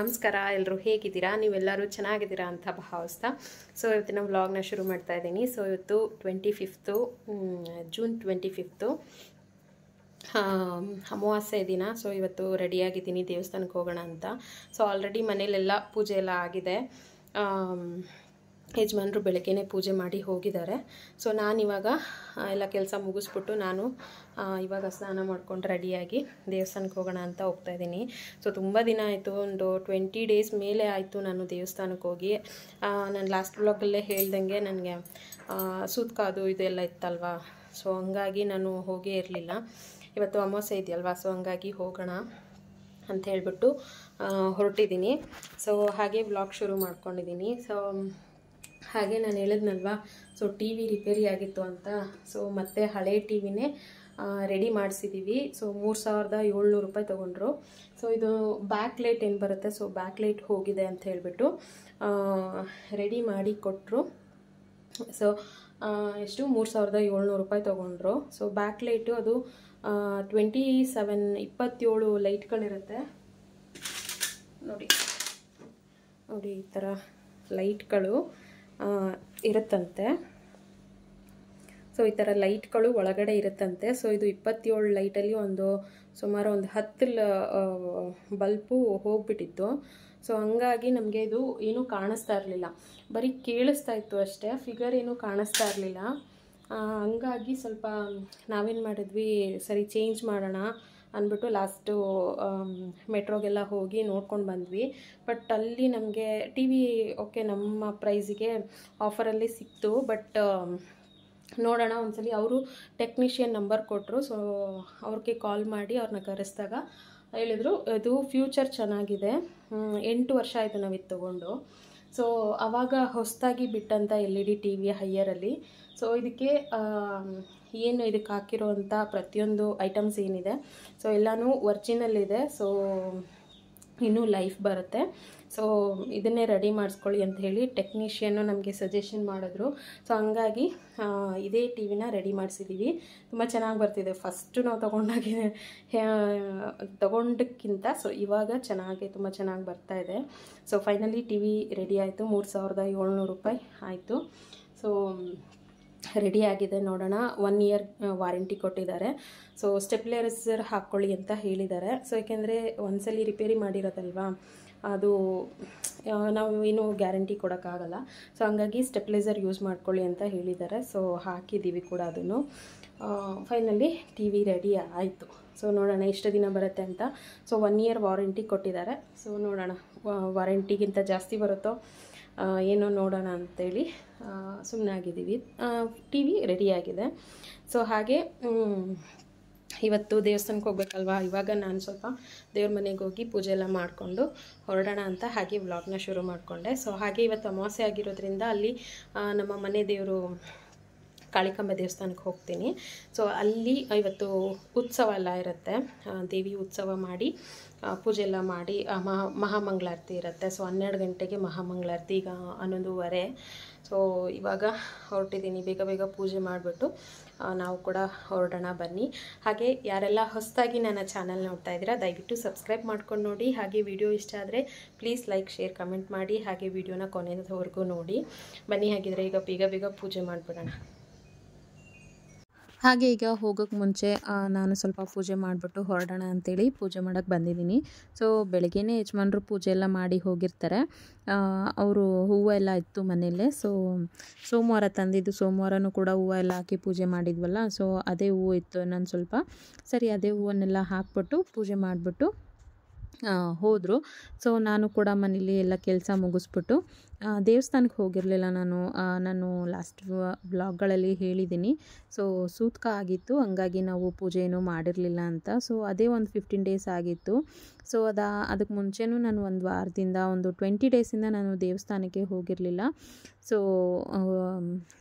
ನಮಸ್ಕಾರ ಎಲ್ಲರೂ ಹೇಗಿದ್ದೀರಾ ನೀವೆಲ್ಲರೂ ಚೆನ್ನಾಗಿದ್ದೀರಾ ಅಂತ ಭಾವಿಸ್ತಾ ಇವತ್ತಿನ ವ್ಲಾಗ್ನ ಶುರು ಮಾಡ್ತಾ ಇದ್ದೀನಿ ಇವತ್ತು 25th ಜೂನ್ 25th ಅಮಾವಾಸ್ಯೆ ದಿನ ಇವತ್ತು ರೆಡಿಯಾಗಿದ್ದೀನಿ ದೇವಸ್ಥಾನಕ್ಕೆ ಹೋಗೋಣ ಅಂತ ಆಲ್ರೆಡಿ ಮನೆಯಲ್ಲೆಲ್ಲ ಪೂಜೆ ಎಲ್ಲ ಆಗಿದೆ ಯಜಮಾನರು ಬೆಳಗ್ಗೆನೇ ಪೂಜೆ ಮಾಡಿ ಹೋಗಿದ್ದಾರೆ ನಾನಿವಾಗ ಎಲ್ಲ ಕೆಲಸ ಮುಗಿಸ್ಬಿಟ್ಟು ನಾನು ಇವಾಗ ಸ್ನಾನ ಮಾಡ್ಕೊಂಡು ರೆಡಿಯಾಗಿ ದೇವಸ್ಥಾನಕ್ಕೆ ಹೋಗೋಣ ಅಂತ ಹೋಗ್ತಾ ಇದ್ದೀನಿ ತುಂಬ ದಿನ ಆಯಿತು ಒಂದು 20 ಡೇಸ್ ಮೇಲೆ ಆಯಿತು ನಾನು ದೇವಸ್ಥಾನಕ್ಕೆ ಹೋಗಿ ನಾನು ಲಾಸ್ಟ್ ವ್ಲಾಗಲ್ಲೇ ಹೇಳ್ದಂಗೆ ನನಗೆ ಸೂತ್ಕಾದು ಇದೆಲ್ಲ ಇತ್ತಲ್ವ ಹಂಗಾಗಿ ನಾನು ಹೋಗೇ ಇರಲಿಲ್ಲ ಇವತ್ತು ಅಮಾವಾಸ್ಯೆ ಇದೆಯಲ್ವ ಹಂಗಾಗಿ ಹೋಗೋಣ ಅಂತ ಹೇಳ್ಬಿಟ್ಟು ಹೊರಟಿದ್ದೀನಿ ಹಾಗೆ ವ್ಲಾಗ್ ಶುರು ಮಾಡ್ಕೊಂಡಿದ್ದೀನಿ ಹಾಗೆ ನಾನು ಹೇಳಿದ್ನಲ್ವ ಟಿ ವಿ ರಿಪೇರಿ ಆಗಿತ್ತು ಅಂತ ಮತ್ತೆ ಹಳೆ ಟಿ ವಿನೇ ರೆಡಿ ಮಾಡಿಸಿದ್ದೀವಿ 3700 ರೂಪಾಯಿ ತೊಗೊಂಡ್ರು ಇದು ಬ್ಯಾಕ್ ಲೈಟ್ ಏನು ಬರುತ್ತೆ ಬ್ಯಾಕ್ ಲೈಟ್ ಹೋಗಿದೆ ಅಂತ ಹೇಳಿಬಿಟ್ಟು ರೆಡಿ ಮಾಡಿ ಕೊಟ್ಟರು ಎಷ್ಟು 3700 ರೂಪಾಯಿ ತೊಗೊಂಡ್ರು ಬ್ಯಾಕ್ ಲೈಟು ಅದು 27 ಲೈಟ್ಗಳಿರುತ್ತೆ ನೋಡಿ ಈ ಥರ ಲೈಟ್ಗಳು ಇರುತ್ತಂತೆ ಈ ಥರ ಲೈಟ್ಗಳು ಒಳಗಡೆ ಇರುತ್ತಂತೆ ಇದು 27 ಲೈಟಲ್ಲಿ ಸುಮಾರು ಒಂದು 10 ಬಲ್ಬು ಹೋಗ್ಬಿಟ್ಟಿತ್ತು ಹಂಗಾಗಿ ನಮಗೆ ಇದು ಏನೂ ಕಾಣಿಸ್ತಾ ಇರಲಿಲ್ಲ ಬರೀ ಕೇಳಿಸ್ತಾ ಇತ್ತು ಅಷ್ಟೇ ಫಿಗರ್ ಏನೂ ಕಾಣಿಸ್ತಾ ಇರಲಿಲ್ಲ ಹಂಗಾಗಿ ಸ್ವಲ್ಪ ನಾವೇನು ಮಾಡಿದ್ವಿ ಸರಿ ಚೇಂಜ್ ಮಾಡೋಣ ಅಂದ್ಬಿಟ್ಟು ಲಾಸ್ಟು ಮೆಟ್ರೋಗೆಲ್ಲ ಹೋಗಿ ನೋಡ್ಕೊಂಡು ಬಂದ್ವಿ ಬಟ್ ಅಲ್ಲಿ ನಮಗೆ ಟಿ ವಿ ಓಕೆ ನಮ್ಮ ಪ್ರೈಸಿಗೆ ಆಫರಲ್ಲಿ ಸಿಕ್ತು ಬಟ್ ನೋಡೋಣ ಒಂದ್ಸಲಿ ಅವರು ಟೆಕ್ನಿಷಿಯನ್ ನಂಬರ್ ಕೊಟ್ಟರು ಅವ್ರಿಗೆ ಕಾಲ್ ಮಾಡಿ ಅವ್ರನ್ನ ಕರೆಸಿದಾಗ ಹೇಳಿದ್ರು ಇದು ಫ್ಯೂಚರ್ ಚೆನ್ನಾಗಿದೆ 8 ವರ್ಷ ಆಯಿತು ನಾವು ಇದು ತೊಗೊಂಡು ಆವಾಗ ಹೊಸದಾಗಿ ಬಿಟ್ಟಂಥ LED ಟಿ ವಿ ಹೈಯರಲ್ಲಿ ಇದಕ್ಕೆ ಏನು ಇದಕ್ಕೆ ಹಾಕಿರೋವಂಥ ಪ್ರತಿಯೊಂದು ಐಟಮ್ಸ್ ಏನಿದೆ ಎಲ್ಲನೂ ಒರಿಜಿನಲ್ ಇದೆ ಇನ್ನೂ ಲೈಫ್ ಬರುತ್ತೆ ಇದನ್ನೇ ರೆಡಿ ಮಾಡಿಸ್ಕೊಳ್ಳಿ ಅಂತ ಹೇಳಿ ಟೆಕ್ನಿಷಿಯನ್ನು ನಮಗೆ ಸಜೆಷನ್ ಮಾಡಿದ್ರು ಹಂಗಾಗಿ ಇದೇ ಟಿ ವಿನ ರೆಡಿ ಮಾಡಿಸಿದ್ದೀವಿ ತುಂಬ ಚೆನ್ನಾಗಿ ಬರ್ತಿದೆ ಫಸ್ಟು ನಾವು ತೊಗೊಂಡಕ್ಕಿಂತ ಇವಾಗ ತುಂಬ ಚೆನ್ನಾಗಿ ಬರ್ತಾಯಿದೆ ಫೈನಲಿ ಟಿ ವಿ ರೆಡಿ ಆಯಿತು 3700 ರೂಪಾಯಿ ಆಯಿತು ರೆಡಿ ಆಗಿದೆ ನೋಡೋಣ 1 ಇಯರ್ ವಾರಂಟಿ ಕೊಟ್ಟಿದ್ದಾರೆ ಸ್ಟೆಪ್ಲೈಸರ್ ಹಾಕ್ಕೊಳ್ಳಿ ಅಂತ ಹೇಳಿದ್ದಾರೆ ಯಾಕೆಂದರೆ ಒಂದ್ಸಲಿ ರಿಪೇರಿ ಮಾಡಿರೋದಲ್ವಾ ಅದು ನಾವು ಏನೂ ಗ್ಯಾರಂಟಿ ಕೊಡೋಕ್ಕಾಗಲ್ಲ ಹಂಗಾಗಿ ಸ್ಟೆಪ್ಲೈಸರ್ ಯೂಸ್ ಮಾಡ್ಕೊಳ್ಳಿ ಅಂತ ಹೇಳಿದ್ದಾರೆ ಹಾಕಿದ್ದೀವಿ ಕೂಡ ಅದನ್ನು ಫೈನಲಿ ಟಿ ವಿ ರೆಡಿ ಆಯಿತು ನೋಡೋಣ ಎಷ್ಟು ದಿನ ಬರುತ್ತೆ ಅಂತ 1 ಇಯರ್ ವಾರಂಟಿ ಕೊಟ್ಟಿದ್ದಾರೆ ನೋಡೋಣ ವಾರಂಟಿಗಿಂತ ಜಾಸ್ತಿ ಬರುತ್ತೋ ಏನೋ ನೋಡೋಣ ಅಂತೇಳಿ ಸುಮ್ಮನಾಗಿದ್ದೀವಿ ಟಿ ವಿ ರೆಡಿಯಾಗಿದೆ ಹಾಗೆ ಇವತ್ತು ದೇವಸ್ಥಾನಕ್ಕೆ ಹೋಗ್ಬೇಕಲ್ವಾ ಇವಾಗ ನಾನು ಸ್ವಲ್ಪ ದೇವ್ರ ಮನೆಗೆ ಹೋಗಿ ಪೂಜೆ ಎಲ್ಲ ಮಾಡಿಕೊಂಡು ಹೊರಡೋಣ ಅಂತ ಹಾಗೆ ವ್ಲಾಗ್ನ ಶುರು ಮಾಡಿಕೊಂಡೆ ಹಾಗೆ ಇವತ್ತು ಅಮಾವಾಸ್ಯೆ ಆಗಿರೋದ್ರಿಂದ ಅಲ್ಲಿ ನಮ್ಮ ಮನೆ ದೇವರು ಕಾಳಿಕಾಂಬೆ ದೇವಸ್ಥಾನಕ್ಕೆ ಹೋಗ್ತೀನಿ ಅಲ್ಲಿ ಇವತ್ತು ಉತ್ಸವ ಎಲ್ಲ ಇರುತ್ತೆ ದೇವಿ ಉತ್ಸವ ಮಾಡಿ ಪೂಜೆ ಎಲ್ಲ ಮಾಡಿ ಮಹಾಮಂಗಳಾರತಿ ಇರುತ್ತೆ 12 ಗಂಟೆಗೆ ಮಹಾಮಂಗಳಾರತಿ ಈಗ 11:15 ಇವಾಗ ಹೊರಟಿದ್ದೀನಿ ಬೇಗ ಪೂಜೆ ಮಾಡಿಬಿಟ್ಟು ನಾವು ಕೂಡ ಹೊರಡೋಣ ಬನ್ನಿ ಹಾಗೆ ಯಾರೆಲ್ಲ ಹೊಸದಾಗಿ ನನ್ನ ಚಾನಲ್ ನೋಡ್ತಾ ಇದ್ದೀರಾ ದಯವಿಟ್ಟು ಸಬ್ಸ್ಕ್ರೈಬ್ ಮಾಡ್ಕೊಂಡು ನೋಡಿ ಹಾಗೆ ವಿಡಿಯೋ ಇಷ್ಟ ಆದರೆ ಪ್ಲೀಸ್ ಲೈಕ್ ಶೇರ್ ಕಮೆಂಟ್ ಮಾಡಿ ಹಾಗೆ ವಿಡಿಯೋನ ಕೊನೆಯವರೆಗೂ ನೋಡಿ ಬನ್ನಿ ಹಾಗಿದ್ರೆ ಈಗ ಬೇಗ ಪೂಜೆ ಮಾಡಿಬಿಡೋಣ ಹಾಗೆ ಈಗ ಹೋಗೋಕ್ಕೆ ಮುಂಚೆ ನಾನು ಸ್ವಲ್ಪ ಪೂಜೆ ಮಾಡಿಬಿಟ್ಟು ಹೊರಡೋಣ ಅಂತೇಳಿ ಪೂಜೆ ಮಾಡೋಕ್ಕೆ ಬಂದಿದ್ದೀನಿ ಬೆಳಗ್ಗೆನೇ ಯಜಮಾನರು ಪೂಜೆ ಎಲ್ಲ ಮಾಡಿ ಹೋಗಿರ್ತಾರೆ ಅವರು ಹೂವು ಎಲ್ಲ ಇತ್ತು ಮನೆಯಲ್ಲೇ ಸೋಮವಾರ ತಂದಿದ್ದು ಸೋಮವಾರನೂ ಕೂಡ ಹೂವು ಎಲ್ಲ ಹಾಕಿ ಪೂಜೆ ಮಾಡಿದ್ವಲ್ಲ ಅದೇ ಹೂವು ಇತ್ತು ನಾನು ಸ್ವಲ್ಪ ಸರಿ ಅದೇ ಹೂವನ್ನೆಲ್ಲ ಹಾಕ್ಬಿಟ್ಟು ಪೂಜೆ ಮಾಡಿಬಿಟ್ಟು ಹೋದರು ನಾನು ಕೂಡ ಮನೇಲಿ ಎಲ್ಲ ಕೆಲಸ ಮುಗಿಸ್ಬಿಟ್ಟು ದೇವಸ್ಥಾನಕ್ಕೆ ಹೋಗಿರಲಿಲ್ಲ ನಾನು ಲಾಸ್ಟ್ ವ್ಲಾಗ್ಗಳಲ್ಲಿ ಹೇಳಿದ್ದೀನಿ ಸೂತ್ಕ ಆಗಿತ್ತು ಹಂಗಾಗಿ ನಾವು ಪೂಜೆ ಏನೂ ಮಾಡಿರಲಿಲ್ಲ ಅಂತ ಅದೇ ಒಂದು 15 ಡೇಸ್ ಆಗಿತ್ತು ಅದಕ್ಕೆ ಮುಂಚೆನೂ ನಾನು ಒಂದು ವಾರದಿಂದ ಒಂದು 20 ಡೇಸಿಂದ ನಾನು ದೇವಸ್ಥಾನಕ್ಕೆ ಹೋಗಿರಲಿಲ್ಲ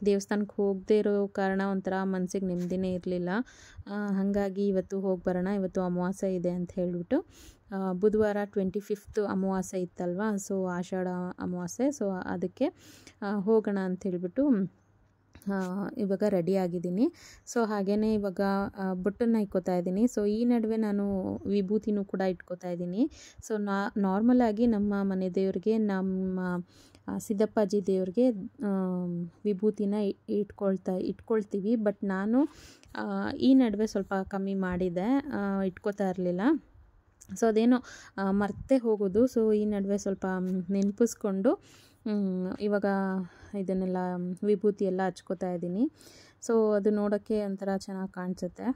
ದೇವಸ್ಥಾನಕ್ಕೆ ಹೋಗದೇ ಇರೋ ಕಾರಣ ಒಂಥರ ಮನಸ್ಸಿಗೆ ನೆಮ್ಮದಿನೇ ಇರಲಿಲ್ಲ ಹಾಗಾಗಿ ಇವತ್ತು ಹೋಗಿ ಬರೋಣ ಇವತ್ತು ಅಮಾವಾಸ್ಯೆ ಇದೆ ಅಂತ ಹೇಳಿಬಿಟ್ಟು ಬುಧವಾರ 25th ಅಮಾವಾಸ್ಯೆ ಇತ್ತಲ್ವ ಆಷಾಢ ಅಮಾವಾಸ್ಯೆ ಅದಕ್ಕೆ ಹೋಗೋಣ ಅಂತ ಹೇಳಿಬಿಟ್ಟು ಇವಾಗ ರೆಡಿ ಆಗಿದ್ದೀನಿ. ಸೊ ಹಾಗೆಯೇ ಇವಾಗ ಬೊಟ್ಟನ್ನು ಇಟ್ಕೋತಾ ಇದ್ದೀನಿ. ಸೊ ಈ ನಡುವೆ ನಾನು ವಿಭೂತಿನೂ ಕೂಡ ಇಟ್ಕೋತಾ ಇದ್ದೀನಿ. ಸೊ ನಾರ್ಮಲಾಗಿ ನಮ್ಮ ಮನೆ ದೇವ್ರಿಗೆ, ನಮ್ಮ ಸಿದ್ದಪ್ಪಾಜಿ ದೇವ್ರಿಗೆ ವಿಭೂತಿನ ಇಟ್ಕೊಳ್ತೀವಿ. ಬಟ್ ನಾನು ಈ ನಡುವೆ ಸ್ವಲ್ಪ ಕಮ್ಮಿ ಮಾಡಿದೆ, ಇಟ್ಕೋತಾ ಇರಲಿಲ್ಲ. ಸೊ ಅದೇನೋ ಮರ್ತೇ ಹೋಗೋದು. ಸೊ ಈ ನಡುವೆ ಸ್ವಲ್ಪ ನೆನಪಿಸ್ಕೊಂಡು ಇವಾಗ ಇದನ್ನೆಲ್ಲ ವಿಭೂತಿ ಎಲ್ಲ ಹಚ್ಕೋತಾ ಇದ್ದೀನಿ. ಸೊ ಅದು ನೋಡೋಕ್ಕೆ ಒಂಥರ ಚೆನ್ನಾಗಿ ಕಾಣಿಸುತ್ತೆ.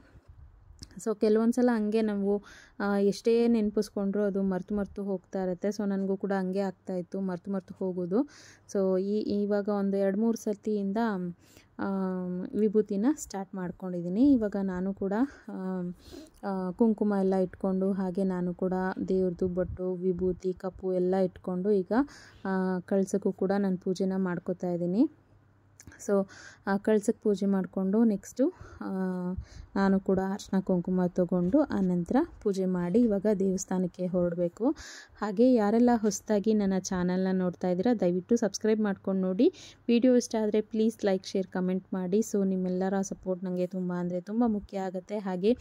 ಸೊ ಕೆಲವೊಂದು ಸಲ ಹಂಗೆ ನಾವು ಎಷ್ಟೇ ನೆನಪಿಸ್ಕೊಂಡ್ರೂ ಅದು ಮರ್ತು ಹೋಗ್ತಾ ಇರುತ್ತೆ. ಸೊ ನನಗೂ ಕೂಡ ಹಂಗೆ ಆಗ್ತಾಯಿತ್ತು, ಮರ್ತು ಹೋಗೋದು. ಸೊ ಇವಾಗ ಒಂದು 2-3 ಸರ್ತಿಯಿಂದ ವಿಭೂತಿನ ಸ್ಟಾರ್ಟ್ ಮಾಡ್ಕೊಂಡಿದ್ದೀನಿ. ಇವಾಗ ನಾನು ಕೂಡ ಕುಂಕುಮ ಎಲ್ಲ ಇಟ್ಕೊಂಡು, ಹಾಗೆ ನಾನು ಕೂಡ ದೇವ್ರದ್ದು ಬೊಟ್ಟು, ವಿಭೂತಿ, ಕಪ್ಪು ಎಲ್ಲ ಇಟ್ಕೊಂಡು ಈಗ ಕಳಸಕ್ಕೂ ಕೂಡ ನಾನು ಪೂಜೆನ ಮಾಡ್ಕೋತಾ ಇದ್ದೀನಿ. ಸೊ ಕಳಸಕ್ಕೆ ಪೂಜೆ ಮಾಡಿಕೊಂಡು ನೆಕ್ಸ್ಟು ನಾನು ಕೂಡ ಅರಿಶಿನ ಕುಂಕುಮ ತೊಗೊಂಡು ಆನಂತರ ಪೂಜೆ ಮಾಡಿ ಇವಾಗ ದೇವಸ್ಥಾನಕ್ಕೆ ಹೊರಡಬೇಕು. ಹಾಗೆ ಯಾರೆಲ್ಲ ಹೊಸದಾಗಿ ನನ್ನ ಚಾನಲ್ನ ನೋಡ್ತಾ ಇದ್ದೀರಾ ದಯವಿಟ್ಟು ಸಬ್ಸ್ಕ್ರೈಬ್ ಮಾಡ್ಕೊಂಡು ನೋಡಿ. ವಿಡಿಯೋ ಇಷ್ಟ ಆದರೆ ಪ್ಲೀಸ್ ಲೈಕ್, ಶೇರ್, ಕಮೆಂಟ್ ಮಾಡಿ. ಸೊ ನಿಮ್ಮೆಲ್ಲರ ಸಪೋರ್ಟ್ ನನಗೆ ತುಂಬ ಮುಖ್ಯ ಆಗುತ್ತೆ. ಹಾಗೆ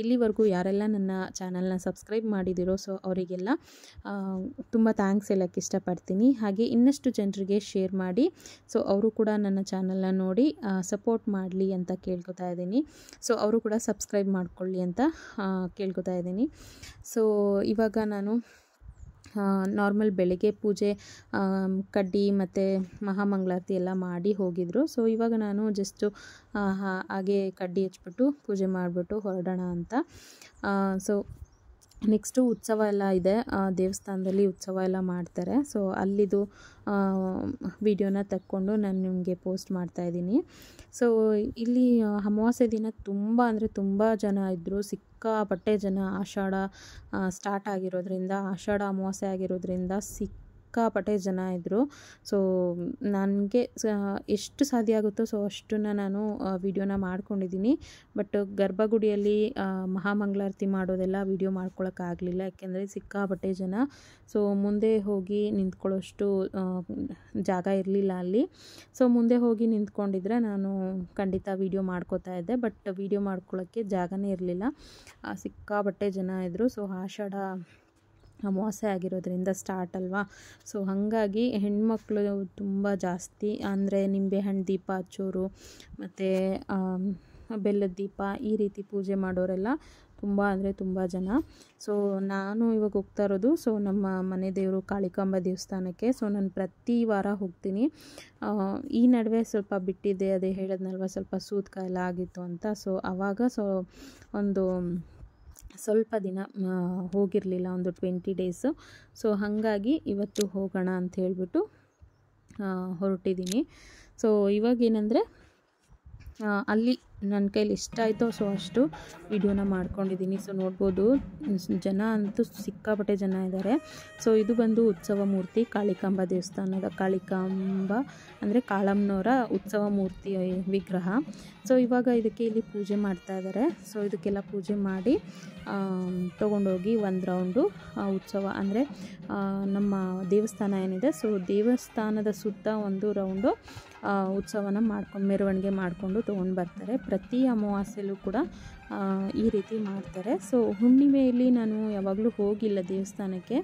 ಇಲ್ಲಿವರೆಗೂ ಯಾರೆಲ್ಲ ನನ್ನ ಚಾನಲ್ನ ಸಬ್ಸ್ಕ್ರೈಬ್ ಮಾಡಿದಿರೋ ಸೊ ಅವರಿಗೆಲ್ಲ ತುಂಬ ಥ್ಯಾಂಕ್ಸ್ ಹೇಳೋಕ್ಕೆ ಇಷ್ಟಪಡ್ತೀನಿ. ಹಾಗೆ ಇನ್ನಷ್ಟು ಜನರಿಗೆ ಶೇರ್ ಮಾಡಿ, ಸೊ ಅವರು ಕೂಡ ನನ್ನ ಚಾನಲ್ನ ನೋಡಿ ಸಪೋರ್ಟ್ ಮಾಡಲಿ ಅಂತ ಕೇಳ್ಕೊತಾ ಇದ್ದೀನಿ. ಸೊ ಅವರು ಕೂಡ ಸಬ್ಸ್ಕ್ರೈಬ್ ಮಾಡ್ಕೊಳ್ಳಿ ಅಂತ ಕೇಳ್ಕೊತಾ ಇದ್ದೀನಿ. ಸೊ ಇವಾಗ ನಾನು ನಾರ್ಮಲ್ ಬೆಳಗ್ಗೆ ಪೂಜೆ ಕಡ್ಡಿ ಮತ್ತು ಮಹಾಮಂಗಳಾರತಿ ಎಲ್ಲ ಮಾಡಿ ಹೋಗಿದ್ರು. ಸೊ ಇವಾಗ ನಾನು ಜಸ್ಟು ಹಾಗೆ ಕಡ್ಡಿ ಹಚ್ಬಿಟ್ಟು ಪೂಜೆ ಮಾಡಿಬಿಟ್ಟು ಹೊರಡೋಣ ಅಂತ. ಸೊ ನೆಕ್ಸ್ಟು ಉತ್ಸವ ಎಲ್ಲ ಇದೆ, ದೇವಸ್ಥಾನದಲ್ಲಿ ಉತ್ಸವ ಎಲ್ಲ ಮಾಡ್ತಾರೆ. ಸೊ ಅಲ್ಲಿದು ವಿಡಿಯೋನ ತೆಕ್ಕೊಂಡು ನಾನು ನಿಮಗೆ ಪೋಸ್ಟ್ ಮಾಡ್ತಾಯಿದ್ದೀನಿ. ಸೊ ಇಲ್ಲಿ ಅಮಾವಾಸ್ಯೆ ದಿನ ತುಂಬ ಜನ ಇದ್ದರು, ಸಿಕ್ಕಾಪಟ್ಟೆ ಜನ. ಆಷಾಢ ಸ್ಟಾರ್ಟ್ ಆಗಿರೋದ್ರಿಂದ, ಆಷಾಢ ಅಮಾವಾಸ್ಯೆ ಆಗಿರೋದ್ರಿಂದ ಸಿಕ್ಕಾಪಟ್ಟೆ ಜನ ಇದ್ದರು. ಸೊ ನನಗೆ ಎಷ್ಟು ಸಾಧ್ಯ ಆಗುತ್ತೋ ಸೊ ಅಷ್ಟನ್ನು ನಾನು ವಿಡಿಯೋನ ಮಾಡ್ಕೊಂಡಿದ್ದೀನಿ. ಬಟ್ ಗರ್ಭಗುಡಿಯಲ್ಲಿ ಮಹಾಮಂಗಳಾರತಿ ಮಾಡೋದೆಲ್ಲ ವಿಡಿಯೋ ಮಾಡ್ಕೊಳಕ್ಕಾಗಲಿಲ್ಲ, ಯಾಕೆಂದರೆ ಸಿಕ್ಕಾಪಟ್ಟೆ ಜನ. ಸೊ ಮುಂದೆ ಹೋಗಿ ನಿಂತ್ಕೊಳ್ಳೋಷ್ಟು ಜಾಗ ಇರಲಿಲ್ಲ ಅಲ್ಲಿ. ಸೊ ಮುಂದೆ ಹೋಗಿ ನಿಂತ್ಕೊಂಡಿದ್ರೆ ನಾನು ಖಂಡಿತ ವಿಡಿಯೋ ಮಾಡ್ಕೋತಾ ಇದ್ದೆ, ಬಟ್ ವಿಡಿಯೋ ಮಾಡ್ಕೊಳ್ಳೋಕ್ಕೆ ಜಾಗನೇ ಇರಲಿಲ್ಲ, ಸಿಕ್ಕಾಪಟ್ಟೆ ಜನ ಇದ್ದರು. ಸೊ ಆಷಾಢ ಅಮಾವಾಸ್ಯೆ ಆಗಿರೋದ್ರಿಂದ ಸ್ಟಾರ್ಟ್ ಅಲ್ವಾ. ಸೊ ಹಾಗಾಗಿ ಹೆಣ್ಮಕ್ಳು ತುಂಬ ಜಾಸ್ತಿ, ಅಂದರೆ ನಿಂಬೆಹಣ್ಣು ದೀಪ ಹಚ್ಚೋರು ಮತ್ತು ಬೆಲ್ಲದ ದೀಪ ಈ ರೀತಿ ಪೂಜೆ ಮಾಡೋರೆಲ್ಲ ತುಂಬ ಜನ. ಸೊ ನಾನು ಇವಾಗ ಹೋಗ್ತಾ ಇರೋದು ಸೊ ನಮ್ಮ ಮನೆ ದೇವರು ಕಾಳಿಕಾಂಬ ದೇವಸ್ಥಾನಕ್ಕೆ. ಸೊ ನಾನು ಪ್ರತಿ ವಾರ ಹೋಗ್ತೀನಿ. ಈ ನಡುವೆ ಸ್ವಲ್ಪ ಬಿಟ್ಟಿದ್ದೆ, ಅದೇ ಹೇಳಿದ್ನಲ್ವ ಸ್ವಲ್ಪ ಸೂತ್ಕ ಎಲ್ಲ ಆಗಿತ್ತು ಅಂತ. ಸೊ ಆವಾಗ ಒಂದು ಸ್ವಲ್ಪ ದಿನ ಹೋಗಿರಲಿಲ್ಲ, ಒಂದು 20 ಡೇಸು. ಸೊ ಹಾಗಾಗಿ ಇವತ್ತು ಹೋಗೋಣ ಅಂತ ಹೇಳಿಬಿಟ್ಟು ಹೊರಟಿದ್ದೀನಿ. ಸೊ ಇವಾಗೇನೆಂದರೆ ಅಲ್ಲಿ ನನ್ನ ಕೈಲಿ ಎಷ್ಟಾಯಿತೋ ಸೊ ಅಷ್ಟು ವಿಡಿಯೋನ ಮಾಡ್ಕೊಂಡಿದ್ದೀನಿ. ಸೊ ನೋಡ್ಬೋದು ಜನ ಅಂತೂ ಸಿಕ್ಕಾಪಟ್ಟೆ ಜನ ಇದ್ದಾರೆ. ಸೊ ಇದು ಬಂದು ಉತ್ಸವ ಮೂರ್ತಿ, ಕಾಳಿಕಾಂಬ ದೇವಸ್ಥಾನದ ಕಾಳಿಕಾಂಬ ಅಂದರೆ ಕಾಳಮ್ಮನವರ ಉತ್ಸವ ಮೂರ್ತಿ ವಿಗ್ರಹ. ಸೊ ಇವಾಗ ಇದಕ್ಕೆ ಇಲ್ಲಿ ಪೂಜೆ ಮಾಡ್ತಾ ಇದ್ದಾರೆ. ಸೊ ಇದಕ್ಕೆಲ್ಲ ಪೂಜೆ ಮಾಡಿ ತೊಗೊಂಡೋಗಿ ಒಂದು ರೌಂಡು ಉತ್ಸವ ಅಂದರೆ ನಮ್ಮ ದೇವಸ್ಥಾನ ಏನಿದೆ ಸೊ ದೇವಸ್ಥಾನದ ಸುತ್ತ ಒಂದು ರೌಂಡು ಉತ್ಸವನ ಮೆರವಣಿಗೆ ಮಾಡಿಕೊಂಡು ತೊಗೊಂಡು ಬರ್ತಾರೆ. ಪ್ರತಿ ಅಮಾವಾಸ್ಯೆಯಲ್ಲೂ ಕೂಡ ಈ ರೀತಿ ಮಾಡ್ತಾರೆ. ಸೊ ಹುಣ್ಣಿಮೆಯಲ್ಲಿ ನಾನು ಯಾವಾಗಲೂ ಹೋಗಿಲ್ಲ ದೇವಸ್ಥಾನಕ್ಕೆ.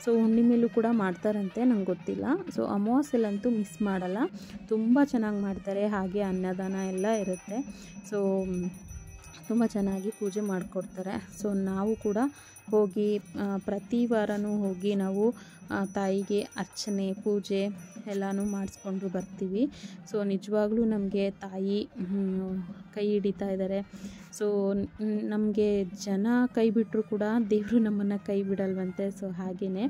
ಸೊ ಹುಣ್ಣಿಮೆಯಲ್ಲೂ ಕೂಡ ಮಾಡ್ತಾರಂತೆ, ನಂಗೆ ಗೊತ್ತಿಲ್ಲ. ಸೊ ಅಮಾವಾಸ್ಯೆಲಂತೂ ಮಿಸ್ ಮಾಡಲ್ಲ, ತುಂಬ ಚೆನ್ನಾಗಿ ಮಾಡ್ತಾರೆ. ಹಾಗೆ ಅನ್ನದಾನ ಎಲ್ಲ ಇರುತ್ತೆ. ಸೊ ತುಂಬ ಚೆನ್ನಾಗಿ ಪೂಜೆ ಮಾಡಿಕೊಡ್ತಾರೆ. ಸೊ ನಾವು ಕೂಡ ಹೋಗಿ ಪ್ರತಿ ವಾರವೂ ಹೋಗಿ ನಾವು ತಾಯಿಗೆ ಅರ್ಚನೆ, ಪೂಜೆ ಎಲ್ಲನೂ ಮಾಡಿಸ್ಕೊಂಡು ಬರ್ತೀವಿ. ಸೊ ನಿಜವಾಗ್ಲೂ ನಮಗೆ ತಾಯಿ ಕೈ ಹಿಡಿತಾ ಇದ್ದಾರೆ. ಸೊ ನಮಗೆ ಜನ ಕೈ ಬಿಟ್ಟರು ಕೂಡ ದೇವರು ನಮ್ಮನ್ನು ಕೈ ಬಿಡಲ್ವಂತೆ. ಸೊ ಹಾಗೆಯೇ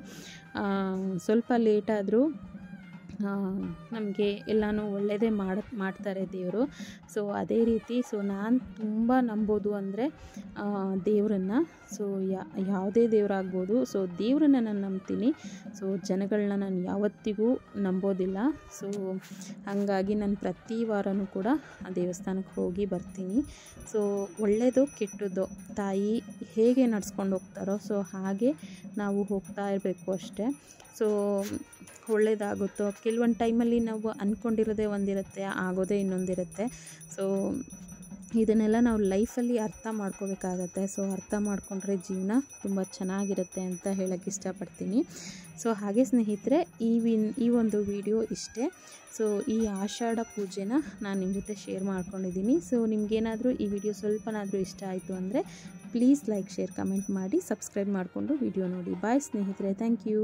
ಸ್ವಲ್ಪ ಲೇಟಾದರೂ ನಮಗೆ ಎಲ್ಲನೂ ಒಳ್ಳೆಯದೇ ಮಾಡ್ತಾರೆ ದೇವರು. ಸೊ ಅದೇ ರೀತಿ ಸೊ ನಾನು ತುಂಬ ನಂಬೋದು ಅಂದರೆ ದೇವರನ್ನು. ಸೊ ಯಾವುದೇ ದೇವರಾಗ್ಬೋದು, ಸೊ ದೇವ್ರನ್ನ ನಾನು ನಂಬ್ತೀನಿ. ಸೊ ಜನಗಳನ್ನ ನಾನು ಯಾವತ್ತಿಗೂ ನಂಬೋದಿಲ್ಲ. ಸೊ ಹಾಗಾಗಿ ನಾನು ಪ್ರತಿ ವಾರವೂ ಕೂಡ ಆ ದೇವಸ್ಥಾನಕ್ಕೆ ಹೋಗಿ ಬರ್ತೀನಿ. ಸೊ ಒಳ್ಳೆಯದು ಕೆಟ್ಟದ್ದು ತಾಯಿ ಹೇಗೆ ನಡ್ಸ್ಕೊಂಡು ಹೋಗ್ತಾರೋ ಸೊ ಹಾಗೆ ನಾವು ಹೋಗ್ತಾ ಇರಬೇಕು ಅಷ್ಟೇ. ಸೊ ಒಳ್ಳೆಯದಾಗುತ್ತೋ. ಕೆಲವೊಂದು ಟೈಮಲ್ಲಿ ನಾವು ಅಂದ್ಕೊಂಡಿರೋದೇ ಒಂದಿರುತ್ತೆ, ಆಗೋದೇ ಇನ್ನೊಂದಿರುತ್ತೆ. ಸೊ ಇದನ್ನೆಲ್ಲ ನಾವು ಲೈಫಲ್ಲಿ ಅರ್ಥ ಮಾಡ್ಕೋಬೇಕಾಗತ್ತೆ. ಸೊ ಅರ್ಥ ಮಾಡಿಕೊಂಡ್ರೆ ಜೀವನ ತುಂಬ ಚೆನ್ನಾಗಿರುತ್ತೆ ಅಂತ ಹೇಳೋಕ್ಕೆ ಇಷ್ಟಪಡ್ತೀನಿ. ಸೊ ಹಾಗೆ ಸ್ನೇಹಿತರೆ, ಈ ಒಂದು ವಿಡಿಯೋ ಇಷ್ಟೇ. ಸೊ ಈ ಆಷಾಢ ಪೂಜೆನ ನಾನು ನಿಮ್ಮ ಜೊತೆ ಶೇರ್ ಮಾಡ್ಕೊಂಡಿದ್ದೀನಿ. ಸೊ ನಿಮಗೇನಾದರೂ ಈ ವಿಡಿಯೋ ಸ್ವಲ್ಪನಾದರೂ ಇಷ್ಟ ಆಯಿತು ಅಂದರೆ ಪ್ಲೀಸ್ ಲೈಕ್, ಶೇರ್, ಕಮೆಂಟ್ ಮಾಡಿ, ಸಬ್ಸ್ಕ್ರೈಬ್ ಮಾಡಿಕೊಂಡು ವಿಡಿಯೋ ನೋಡಿ. ಬಾಯ್ ಸ್ನೇಹಿತರೆ, ಥ್ಯಾಂಕ್ ಯು.